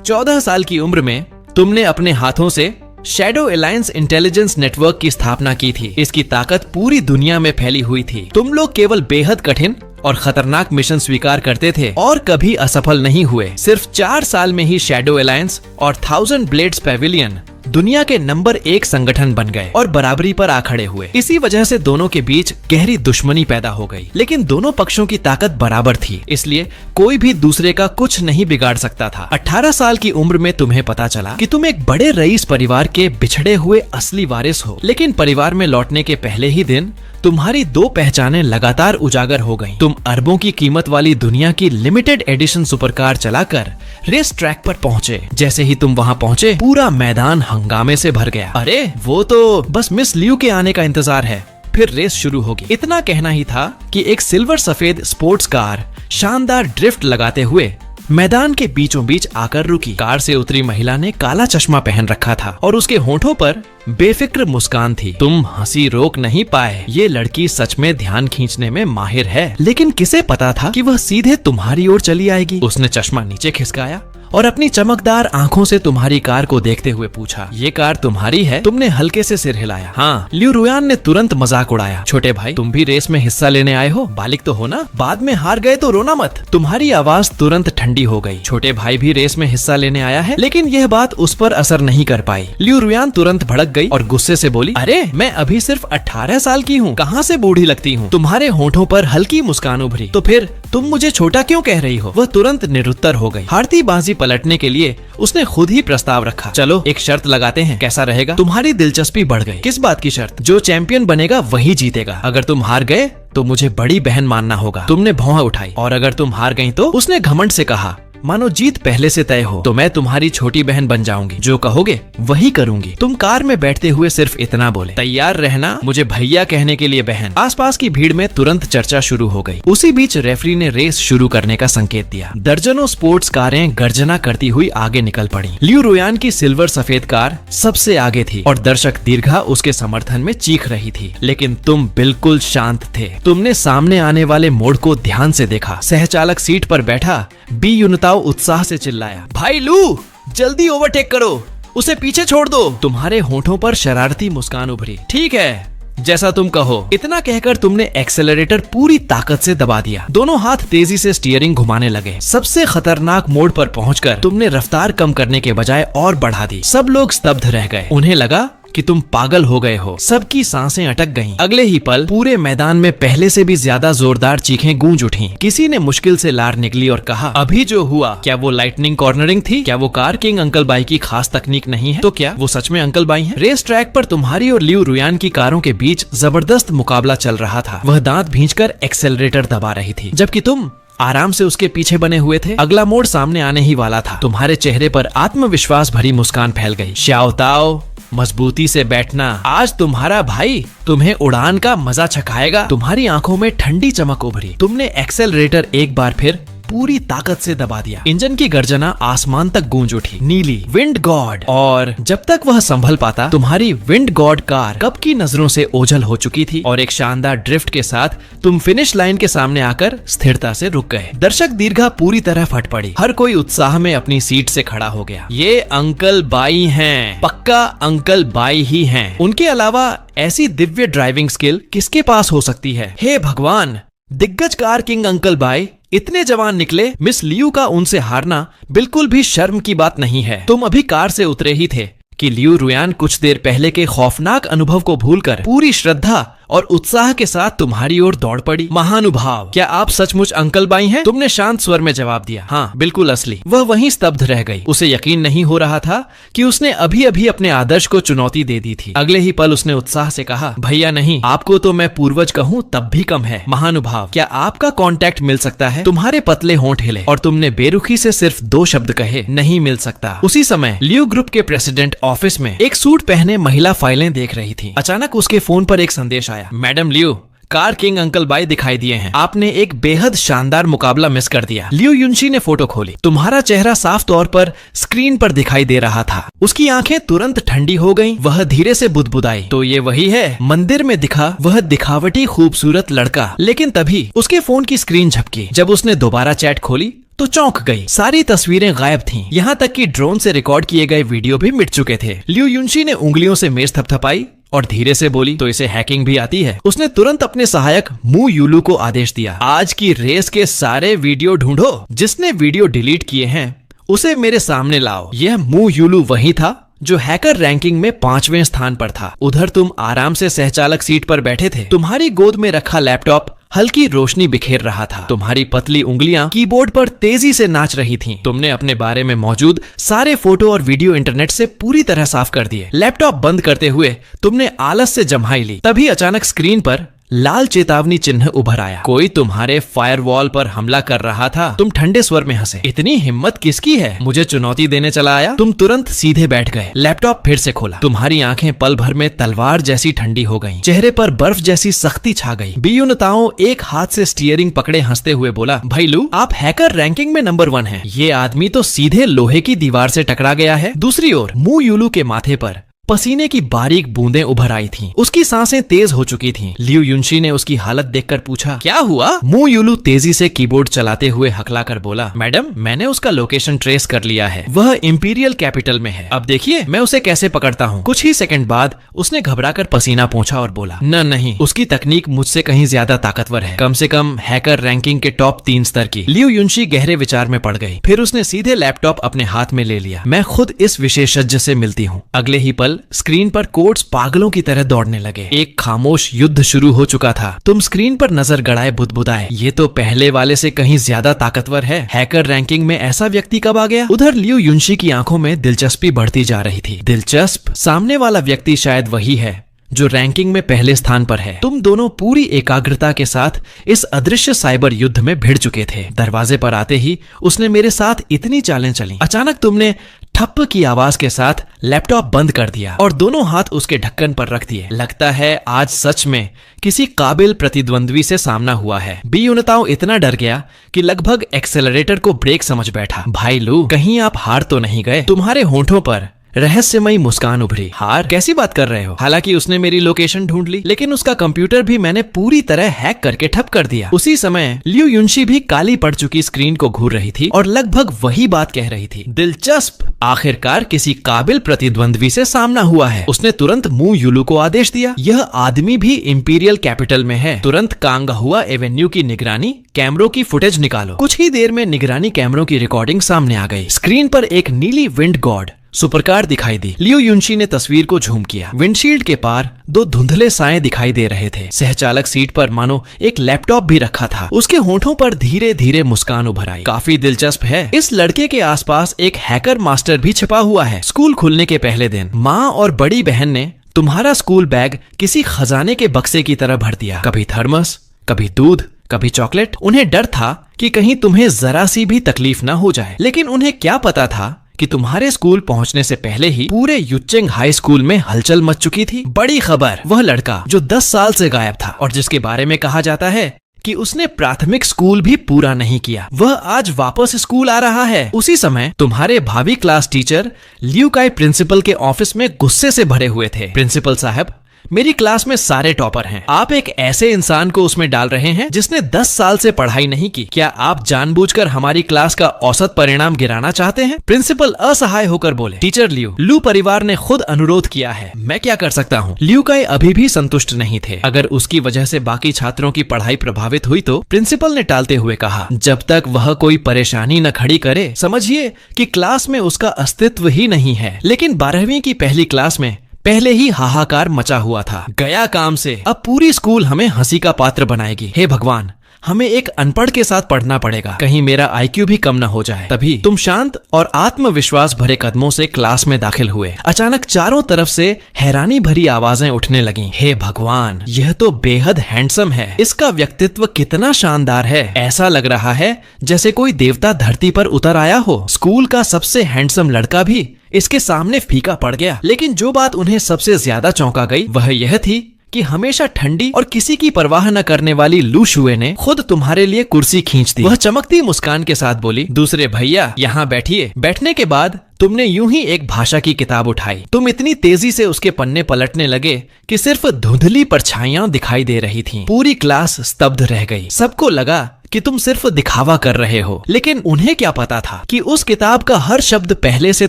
14 साल की उम्र में तुमने अपने हाथों से शैडो अलायंस इंटेलिजेंस नेटवर्क की स्थापना की थी। इसकी ताकत पूरी दुनिया में फैली हुई थी। तुम लोग केवल बेहद कठिन और खतरनाक मिशन स्वीकार करते थे और कभी असफल नहीं हुए। सिर्फ 4 साल में ही शैडो अलायंस और 1000 ब्लेड्स पैविलियन दुनिया के नंबर 1 संगठन बन गए और बराबरी पर आ खड़े हुए। इसी वजह से दोनों के बीच गहरी दुश्मनी पैदा हो गई, लेकिन दोनों पक्षों की ताकत बराबर थी, इसलिए कोई भी दूसरे का कुछ नहीं बिगाड़ सकता था। 18 साल की उम्र में तुम्हें पता चला कि तुम एक बड़े रईस परिवार के बिछड़े हुए असली वारिस हो, लेकिन परिवार में लौटने के पहले ही दिन तुम्हारी 2 पहचानें लगातार उजागर हो गईं। तुम अरबों की कीमत वाली दुनिया की लिमिटेड एडिशन सुपरकार चलाकर रेस ट्रैक पर पहुंचे। जैसे ही तुम वहां पहुंचे, पूरा मैदान हंगामे से भर गया। अरे वो तो बस मिस लियू के आने का इंतजार है, फिर रेस शुरू होगी। इतना कहना ही था कि एक सिल्वर सफेद स्पोर्ट्स कार शानदार ड्रिफ्ट लगाते हुए मैदान के बीचों बीच आकर रुकी। कार से उतरी महिला ने काला चश्मा पहन रखा था और उसके होठों पर बेफिक्र मुस्कान थी। तुम हंसी रोक नहीं पाए। ये लड़की सच में ध्यान खींचने में माहिर है, लेकिन किसे पता था कि वह सीधे तुम्हारी ओर चली आएगी। उसने चश्मा नीचे खिसकाया और अपनी चमकदार आंखों से तुम्हारी कार को देखते हुए पूछा, ये कार तुम्हारी है? तुमने हल्के से सिर हिलाया। हाँ। लियू रुयान ने तुरंत मजाक उड़ाया, छोटे भाई तुम भी रेस में हिस्सा लेने आए हो? बालिग तो हो ना, बाद में हार गए तो रोना मत। तुम्हारी आवाज तुरंत ठंडी हो गई। छोटे भाई भी रेस में हिस्सा लेने आया है, लेकिन यह बात उस पर असर नहीं कर पाई। लियू रुयान तुरंत भड़क गई और गुस्से से बोली, अरे मैं अभी सिर्फ 18 साल की हूँ, कहाँ से बूढ़ी लगती हूँ? तुम्हारे होठों पर हल्की मुस्कान उभरी। तो फिर तुम मुझे छोटा क्यों कह रही हो? वह तुरंत निरुत्तर हो गई। हारती बाजी पलटने के लिए उसने खुद ही प्रस्ताव रखा, चलो एक शर्त लगाते हैं, कैसा रहेगा? तुम्हारी दिलचस्पी बढ़ गई। किस बात की शर्त? जो चैंपियन बनेगा वही जीतेगा। अगर तुम हार गए तो मुझे बड़ी बहन मानना होगा। तुमने भौं उठाई। और अगर तुम हार गई तो? उसने घमंड से कहा, मानो जीत पहले से तय हो, तो मैं तुम्हारी छोटी बहन बन जाऊंगी। जो कहोगे वही करूंगी। तुम कार में बैठते हुए सिर्फ इतना बोले, तैयार रहना मुझे भैया कहने के लिए बहन। आसपास की भीड़ में तुरंत चर्चा शुरू हो गई। उसी बीच रेफरी ने रेस शुरू करने का संकेत दिया। दर्जनों स्पोर्ट्स कारें गर्जना करती हुई आगे निकल पड़ी। लियू रुयान की सिल्वर सफेद कार सबसे आगे थी और दर्शक दीर्घा उसके समर्थन में चीख रही थी, लेकिन तुम बिल्कुल शांत थे। तुमने सामने आने वाले मोड़ को ध्यान से देखा। सहचालक सीट पर बैठा बी यूनिताओ उत्साह से चिल्लाया, भाई लू जल्दी ओवरटेक करो, उसे पीछे छोड़ दो। तुम्हारे होठों पर शरारती मुस्कान उभरी। ठीक है, जैसा तुम कहो। इतना कहकर तुमने एक्सेलरेटर पूरी ताकत से दबा दिया। दोनों हाथ तेजी से स्टीयरिंग घुमाने लगे। सबसे खतरनाक मोड़ पर पहुंचकर तुमने रफ्तार कम करने के बजाय और बढ़ा दी। सब लोग स्तब्ध रह गए। उन्हें लगा कि तुम पागल हो गए हो। सबकी सांसें अटक गईं। अगले ही पल पूरे मैदान में पहले से भी ज्यादा जोरदार चीखें गूंज उठीं। किसी ने मुश्किल से लार निकली और कहा, अभी जो हुआ क्या वो लाइटनिंग कॉर्नरिंग थी? क्या वो कार किंग अंकल बाई की खास तकनीक नहीं है? तो क्या वो सच में अंकल बाई हैं? रेस ट्रैक पर तुम्हारी और लियू रुयान की कारों के बीच जबरदस्त मुकाबला चल रहा था। वह दांत भींचकर एक्सेलरेटर दबा रही थी, जबकि तुम आराम से उसके पीछे बने हुए थे। अगला मोड़ सामने आने ही वाला था। तुम्हारे चेहरे पर आत्मविश्वास भरी मुस्कान फैल गई। श्याओताओ, मजबूती से बैठना, आज तुम्हारा भाई तुम्हें उड़ान का मजा चखाएगा। तुम्हारी आंखों में ठंडी चमक उभरी। तुमने एक्सेलरेटर एक बार फिर पूरी ताकत से दबा दिया। इंजन की गर्जना आसमान तक गूंज उठी। नीली विंड गॉड। और जब तक वह संभल पाता, तुम्हारी विंड गॉड कार कब की नजरों से ओझल हो चुकी थी और एक शानदार ड्रिफ्ट के साथ तुम फिनिश लाइन के सामने आकर स्थिरता से रुक गए। दर्शक दीर्घा पूरी तरह फट पड़ी। हर कोई उत्साह में अपनी सीट से खड़ा हो गया। ये अंकल बाई हैं, पक्का अंकल बाई ही हैं। उनके अलावा ऐसी दिव्य ड्राइविंग स्किल किसके पास हो सकती है? हे भगवान, दिग्गज कार किंग अंकल बाई इतने जवान निकले। मिस लियू का उनसे हारना बिल्कुल भी शर्म की बात नहीं है। तुम अभी कार से उतरे ही थे कि लियू रुयान कुछ देर पहले के खौफनाक अनुभव को भूलकर पूरी श्रद्धा और उत्साह के साथ तुम्हारी ओर दौड़ पड़ी। महानुभाव, क्या आप सचमुच अंकल बाई हैं? तुमने शांत स्वर में जवाब दिया, हाँ बिल्कुल असली। वह वहीं स्तब्ध रह गई। उसे यकीन नहीं हो रहा था कि उसने अभी अभी अपने आदर्श को चुनौती दे दी थी। अगले ही पल उसने उत्साह से कहा, भैया नहीं, आपको तो मैं पूर्वज कहूँ तब भी कम है। महानुभाव, क्या आपका कांटेक्ट मिल सकता है? तुम्हारे पतले होंठ हिले और तुमने बेरुखी से सिर्फ 2 शब्द कहे, नहीं मिल सकता। उसी समय लियू ग्रुप के प्रेसिडेंट ऑफिस में एक सूट पहने महिला फाइलें देख रही थी। अचानक उसके फोन पर एक संदेश आया, madam Liu, car king uncle by दिखाई दिए हैं। आपने एक बेहद शानदार मुकाबला मिस कर दिया। लियू युनशी ने फोटो खोली। तुम्हारा चेहरा साफ तौर पर स्क्रीन पर दिखाई दे रहा था। उसकी आंखें तुरंत ठंडी हो गईं। वह धीरे से बुदबुदाई, तो ये वही है मंदिर में दिखा वह दिखावटी खूबसूरत लड़का। लेकिन तभी उसके फोन की स्क्रीन झपकी। जब उसने दोबारा चैट खोली, तो चौंक गई। सारी तस्वीरें गायब थीं, यहाँ तक कि ड्रोन से रिकॉर्ड किए गए वीडियो भी मिट चुके थे। लियू युनशी ने उंगलियों से मेज थपथपाई और धीरे से बोली, तो इसे हैकिंग भी आती है? उसने तुरंत अपने सहायक मू यूलू को आदेश दिया, आज की रेस के सारे वीडियो ढूंढो। जिसने वीडियो डिलीट किए हैं उसे मेरे सामने लाओ। यह मू यूलू वही था जो हैकर रैंकिंग में 5वें स्थान पर था। उधर तुम आराम से सहचालक सीट पर बैठे थे। तुम्हारी गोद में रखा लैपटॉप हल्की रोशनी बिखेर रहा था। तुम्हारी पतली उंगलियां कीबोर्ड पर तेजी से नाच रही थीं। तुमने अपने बारे में मौजूद सारे फोटो और वीडियो इंटरनेट से पूरी तरह साफ कर दिए। लैपटॉप बंद करते हुए तुमने आलस से जम्हाई ली। तभी अचानक स्क्रीन पर लाल चेतावनी चिन्ह उभर आया। कोई तुम्हारे फायरवॉल पर हमला कर रहा था। तुम ठंडे स्वर में हंसे। इतनी हिम्मत किसकी है? मुझे चुनौती देने चला आया? तुम तुरंत सीधे बैठ गए। लैपटॉप फिर से खोला। तुम्हारी आंखें पल भर में तलवार जैसी ठंडी हो गईं। चेहरे पर बर्फ जैसी सख्ती छा गई। बीयूनताओं एक हाथ से स्टीयरिंग पकड़े हंसते हुए बोला, भाई लू, आप हैकर रैंकिंग में नंबर 1 हैं। ये आदमी तो सीधे लोहे की दीवार से टकरा गया है। दूसरी ओर मू यूलू के माथे पर पसीने की बारीक बूंदें उभर आई थीं। उसकी सांसें तेज हो चुकी थीं। लियू युनशी ने उसकी हालत देखकर पूछा, क्या हुआ? मू यूलू तेजी से कीबोर्ड चलाते हुए हकलाकर बोला, मैडम, मैंने उसका लोकेशन ट्रेस कर लिया है। वह इंपीरियल कैपिटल में है। अब देखिए मैं उसे कैसे पकड़ता हूँ। कुछ ही सेकंड बाद उसने घबराकर पसीना पोंछा और बोला, नहीं, उसकी तकनीक मुझसे कहीं ज्यादा ताकतवर है, कम से कम हैकर रैंकिंग के टॉप 3 स्तर की। लियू युनशी गहरे विचार में पड़ गई। फिर उसने सीधे लैपटॉप अपने हाथ में ले लिया। मैं खुद इस विशेषज्ञ से मिलती हूँ। अगले ही पल स्क्रीन पर कोड्स पागलों की तरह दौड़ने लगे। एक खामोश युद्ध शुरू हो चुका था। तुम स्क्रीन पर नजर गड़ाए बुदबुदाए, ये तो पहले वाले से कहीं ज्यादा ताकतवर है। हैकर रैंकिंग में ऐसा व्यक्ति कब आ गया? उधर लियू युनशी की आंखों में दिलचस्पी बढ़ती जा रही थी। दिलचस्प? सामने वाला व्यक्ति शायद वही है जो रैंकिंग में पहले स्थान पर है। तुम दोनों पूरी एकाग्रता के साथ इस अदृश्य साइबर युद्ध में भिड़ चुके थे। दरवाजे पर आते ही उसने मेरे साथ इतनी चालें चली। अचानक तुमने ठप्प की आवाज के साथ लैपटॉप बंद कर दिया और दोनों हाथ उसके ढक्कन पर रख दिए। लगता है आज सच में किसी काबिल प्रतिद्वंद्वी से सामना हुआ है। बीयूनताओं इतना डर गया कि लगभग एक्सेलरेटर को ब्रेक समझ बैठा। भाई लू, कहीं आप हार तो नहीं गए? तुम्हारे होंठों पर रहस्यमयी मुस्कान उभरी। हार? कैसी बात कर रहे हो? हालांकि उसने मेरी लोकेशन ढूंढ ली, लेकिन उसका कंप्यूटर भी मैंने पूरी तरह हैक करके ठप कर दिया। उसी समय लियू युनशी भी काली पड़ चुकी स्क्रीन को घूर रही थी और लगभग वही बात कह रही थी। दिलचस्प, आखिरकार किसी काबिल प्रतिद्वंद्वी से सामना हुआ है। उसने तुरंत मू यूलू को आदेश दिया, यह आदमी भी इंपीरियल कैपिटल में है। तुरंत कांगहुआ एवेन्यू की निगरानी कैमरों की फुटेज निकालो। कुछ ही देर में निगरानी कैमरों की रिकॉर्डिंग सामने आ गई। स्क्रीन पर एक नीली विंड गॉड सुपरकार दिखाई दी। लियू युनशी ने तस्वीर को झूम किया। विंडशील्ड के पार 2 धुंधले साए दिखाई दे रहे थे। सहचालक सीट पर मानो एक लैपटॉप भी रखा था। उसके होंठों पर धीरे धीरे मुस्कान उभर आई। काफी दिलचस्प है। इस लड़के के आसपास एक हैकर मास्टर भी छिपा हुआ है। स्कूल खुलने के पहले दिन माँ और बड़ी बहन ने तुम्हारा स्कूल बैग किसी खजाने के बक्से की तरह भर दिया। कभी थर्मस, कभी दूध, कभी चॉकलेट। उन्हें डर था कि कहीं तुम्हें जरा सी भी तकलीफ न हो जाए, लेकिन उन्हें क्या पता था कि तुम्हारे स्कूल पहुंचने से पहले ही पूरे युचेंग हाई स्कूल में हलचल मच चुकी थी। बड़ी खबर, वह लड़का जो 10 साल से गायब था और जिसके बारे में कहा जाता है कि उसने प्राथमिक स्कूल भी पूरा नहीं किया, वह आज वापस स्कूल आ रहा है। उसी समय तुम्हारे भावी क्लास टीचर लियू काई प्रिंसिपल के ऑफिस में गुस्से से भरे हुए थे। प्रिंसिपल साहब, मेरी क्लास में सारे टॉपर हैं। आप एक ऐसे इंसान को उसमें डाल रहे हैं जिसने 10 साल से पढ़ाई नहीं की। क्या आप जानबूझकर हमारी क्लास का औसत परिणाम गिराना चाहते हैं? प्रिंसिपल असहाय होकर बोले, टीचर लियू, लू परिवार ने खुद अनुरोध किया है, मैं क्या कर सकता हूँ? लियू काई अभी भी संतुष्ट नहीं थे। अगर उसकी वजह से बाकी छात्रों की पढ़ाई प्रभावित हुई तो? प्रिंसिपल ने टालते हुए कहा, जब तक वह कोई परेशानी न खड़ी करे, समझिए कि क्लास में उसका अस्तित्व ही नहीं है। लेकिन 12वीं की पहली क्लास में पहले ही हाहाकार मचा हुआ था। गया काम से। अब पूरी स्कूल हमें हंसी का पात्र बनाएगी। हे भगवान, हमें एक अनपढ़ के साथ पढ़ना पड़ेगा, कहीं मेरा IQ भी कम न हो जाए। तभी तुम शांत और आत्मविश्वास भरे कदमों से क्लास में दाखिल हुए। अचानक चारों तरफ से हैरानी भरी आवाजें उठने लगीं। हे भगवान, यह तो बेहद हैंडसम है। इसका व्यक्तित्व कितना शानदार है। ऐसा लग रहा है जैसे कोई देवता धरती पर उतर आया हो। स्कूल का सबसे हैंडसम लड़का भी इसके सामने फीका पड़ गया। लेकिन जो बात उन्हें सबसे ज्यादा चौंका गई वह यह थी कि हमेशा ठंडी और किसी की परवाह न करने वाली लू शुए ने खुद तुम्हारे लिए कुर्सी खींच दी। वह चमकती मुस्कान के साथ बोली, दूसरे भैया यहाँ बैठिए। बैठने के बाद तुमने यूं ही एक भाषा की किताब उठाई। तुम इतनी तेजी से उसके पन्ने पलटने लगे कि सिर्फ धुंधली परछाइयां दिखाई दे रही थीं। पूरी क्लास स्तब्ध रह गई। सबको लगा कि तुम सिर्फ दिखावा कर रहे हो। लेकिन उन्हें क्या पता था कि उस किताब का हर शब्द पहले से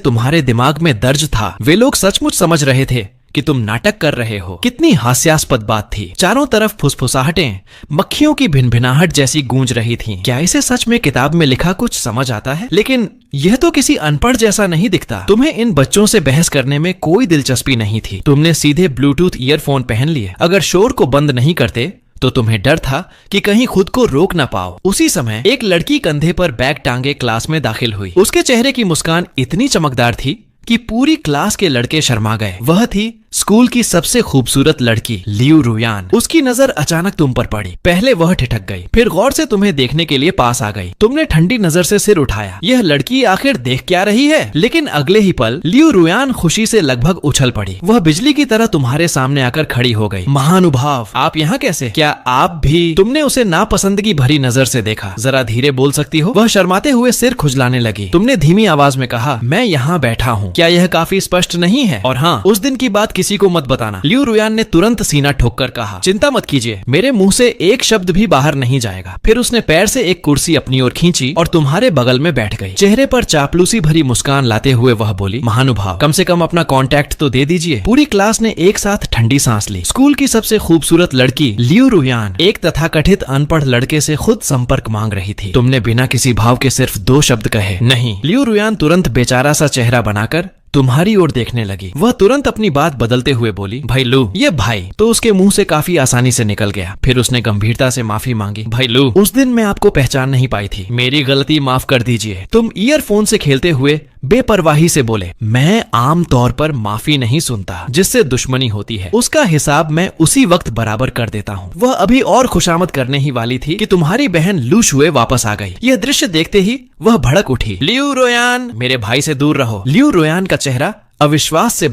तुम्हारे दिमाग में दर्ज था। वे लोग सचमुच समझ रहे थे कि तुम नाटक कर रहे हो। कितनी हास्यास्पद बात थी। चारों तरफ फुसफुसाहटें, मक्खियों की भिनभिनाहट जैसी गूंज रही थीं। क्या इसे सच में किताब में लिखा कुछ समझ आता है? लेकिन यह तो किसी अनपढ़ जैसा नहीं दिखता। तुम्हें इन बच्चों से बहस करने में कोई दिलचस्पी नहीं थी। तुमने सीधे ब्लूटूथ ईयरफोन पहन लिए। अगर शोर को बंद नहीं करते तो तुम्हें डर था कि कहीं खुद को रोक ना पाओ। उसी समय एक लड़की कंधे पर बैग टांगे क्लास में दाखिल हुई। उसके चेहरे की मुस्कान इतनी चमकदार थी कि पूरी क्लास के लड़के शर्मा गए। वह थी स्कूल की सबसे खूबसूरत लड़की लियू रुयान। उसकी नजर अचानक तुम पर पड़ी। पहले वह ठिठक गई, फिर गौर से तुम्हें देखने के लिए पास आ गई। तुमने ठंडी नजर से सिर उठाया। यह लड़की आखिर देख क्या रही है? लेकिन अगले ही पल लियू रुयान खुशी से लगभग उछल पड़ी। वह बिजली की तरह तुम्हारे सामने आकर खड़ी हो गई। महानुभाव, आप यहाँ कैसे? क्या आप भी? तुमने उसे नापसंदगी भरी नजर से देखा। जरा धीरे बोल सकती हो? वह शर्माते हुए सिर खुजलाने लगी। तुमने धीमी आवाज में कहा, मैं यहाँ बैठा हूँ। क्या यह काफी स्पष्ट नहीं है? और हाँ, उस दिन की बात किसी को मत बताना। लियू रुयान ने तुरंत सीना ठोककर कहा, चिंता मत कीजिए, मेरे मुंह से एक शब्द भी बाहर नहीं जाएगा। फिर उसने पैर से एक कुर्सी अपनी ओर खींची और तुम्हारे बगल में बैठ गई। चेहरे पर चापलूसी भरी मुस्कान लाते हुए वह बोली, महानुभाव, कम से कम अपना कांटेक्ट तो दे दीजिए। पूरी क्लास ने एक साथ ठंडी सांस ली। स्कूल की सबसे खूबसूरत लड़की लियू रुयान एक तथाकथित अनपढ़ लड़के से खुद संपर्क मांग रही थी। तुमने बिना किसी भाव के सिर्फ 2 शब्द कहे, नहीं। लियू रुयान तुरंत बेचारा सा चेहरा बनाकर तुम्हारी ओर देखने लगी। वह तुरंत अपनी बात बदलते हुए बोली, भाई लू। ये भाई तो उसके मुंह से काफी आसानी से निकल गया। फिर उसने गंभीरता से माफी मांगी। भाई लू, उस दिन मैं आपको पहचान नहीं पाई थी, मेरी गलती माफ कर दीजिए। तुम ईयरफोन से खेलते हुए बेपरवाही से बोले, मैं आम तौर पर माफी नहीं सुनता। जिससे दुश्मनी होती है उसका हिसाब मैं उसी वक्त बराबर कर देता हूँ। वह अभी और खुशामद करने ही वाली थी कि तुम्हारी बहन लू शुए वापस आ गई। यह दृश्य देखते ही वह भड़क उठी। लियू रुयान, मेरे भाई से दूर रहो। लियू रुयान का चेहरा अविश्वास से